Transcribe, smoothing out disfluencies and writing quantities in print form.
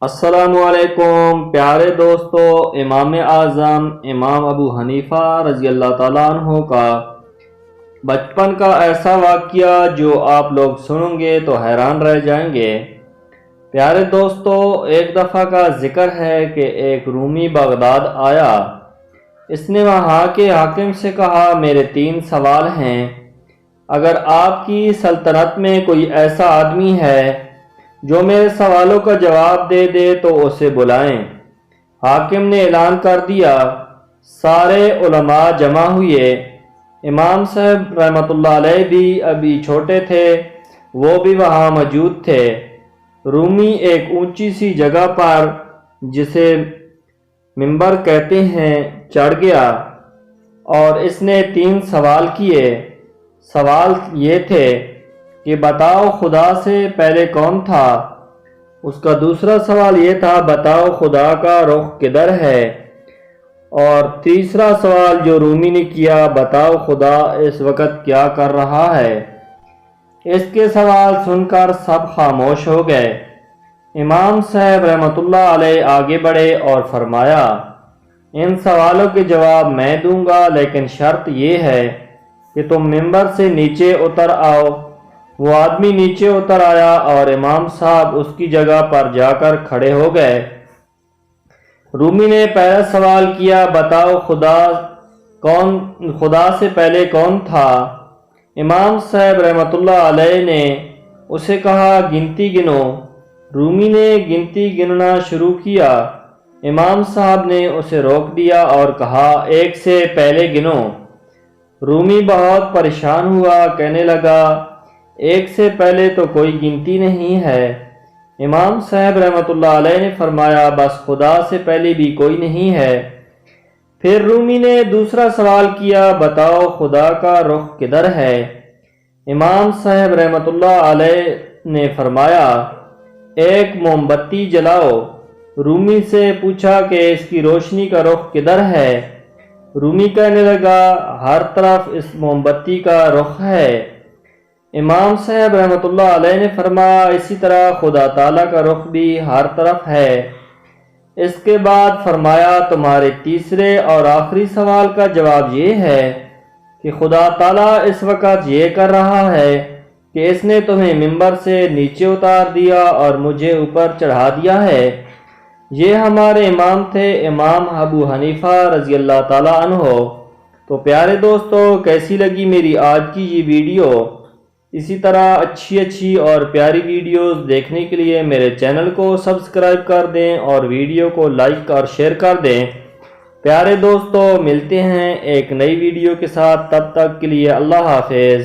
السلام علیکم پیارے دوستو، امام اعظم امام ابو حنیفہ رضی اللہ تعالیٰ عنہ کا بچپن کا ایسا واقعہ جو آپ لوگ سنیں گے تو حیران رہ جائیں گے۔ پیارے دوستو، ایک دفعہ کا ذکر ہے کہ ایک رومی بغداد آیا۔ اس نے وہاں کے حاکم سے کہا، میرے 3 سوال ہیں، اگر آپ کی سلطنت میں کوئی ایسا آدمی ہے جو میرے سوالوں کا جواب دے دے تو اسے بلائیں۔ حاکم نے اعلان کر دیا۔ سارے علماء جمع ہوئے۔ امام صاحب رحمۃ اللہ علیہ بھی ابھی چھوٹے تھے، وہ بھی وہاں موجود تھے۔ رومی ایک اونچی سی جگہ پر، جسے منبر کہتے ہیں، چڑھ گیا اور اس نے 3 سوال کیے۔ سوال یہ تھے کہ بتاؤ خدا سے پہلے کون تھا؟ اس کا دوسرا سوال یہ تھا، بتاؤ خدا کا رخ کدھر ہے؟ اور تیسرا سوال جو رومی نے کیا، بتاؤ خدا اس وقت کیا کر رہا ہے؟ اس کے سوال سن کر سب خاموش ہو گئے۔ امام صاحب رحمۃ اللہ علیہ آگے بڑھے اور فرمایا، ان سوالوں کے جواب میں دوں گا، لیکن شرط یہ ہے کہ تم منبر سے نیچے اتر آؤ۔ وہ آدمی نیچے اتر آیا اور امام صاحب اس کی جگہ پر جا کر کھڑے ہو گئے۔ رومی نے پہلا سوال کیا، بتاؤ خدا سے پہلے کون تھا؟ امام صاحب رحمۃ اللہ علیہ نے اسے کہا، گنتی گنو۔ رومی نے گنتی گننا شروع کیا۔ امام صاحب نے اسے روک دیا اور کہا، 1 سے پہلے گنو۔ رومی بہت پریشان ہوا، کہنے لگا، 1 سے پہلے تو کوئی گنتی نہیں ہے۔ امام صاحب رحمۃ اللہ علیہ نے فرمایا، بس خدا سے پہلے بھی کوئی نہیں ہے۔ پھر رومی نے دوسرا سوال کیا، بتاؤ خدا کا رخ کدھر ہے؟ امام صاحب رحمۃ اللہ علیہ نے فرمایا، 1 موم بتی جلاؤ۔ رومی سے پوچھا کہ اس کی روشنی کا رخ کدھر ہے؟ رومی کہنے لگا، ہر طرف اس موم بتی کا رخ ہے۔ امام صاحب رحمۃ اللہ علیہ نے فرمایا، اسی طرح خدا تعالیٰ کا رخ بھی ہر طرف ہے۔ اس کے بعد فرمایا، تمہارے تیسرے اور آخری سوال کا جواب یہ ہے کہ خدا تعالیٰ اس وقت یہ کر رہا ہے کہ اس نے تمہیں منبر سے نیچے اتار دیا اور مجھے اوپر چڑھا دیا ہے۔ یہ ہمارے امام تھے، امام ابو حنیفہ رضی اللہ تعالیٰ عنہ۔ تو پیارے دوستو، کیسی لگی میری آج کی یہ ویڈیو؟ اسی طرح اچھی اور پیاری ویڈیوز دیکھنے کے لیے میرے چینل کو سبسکرائب کر دیں اور ویڈیو کو لائک اور شیئر کر دیں۔ پیارے دوستو، ملتے ہیں ایک نئی ویڈیو کے ساتھ، تب تک کے لیے اللہ حافظ۔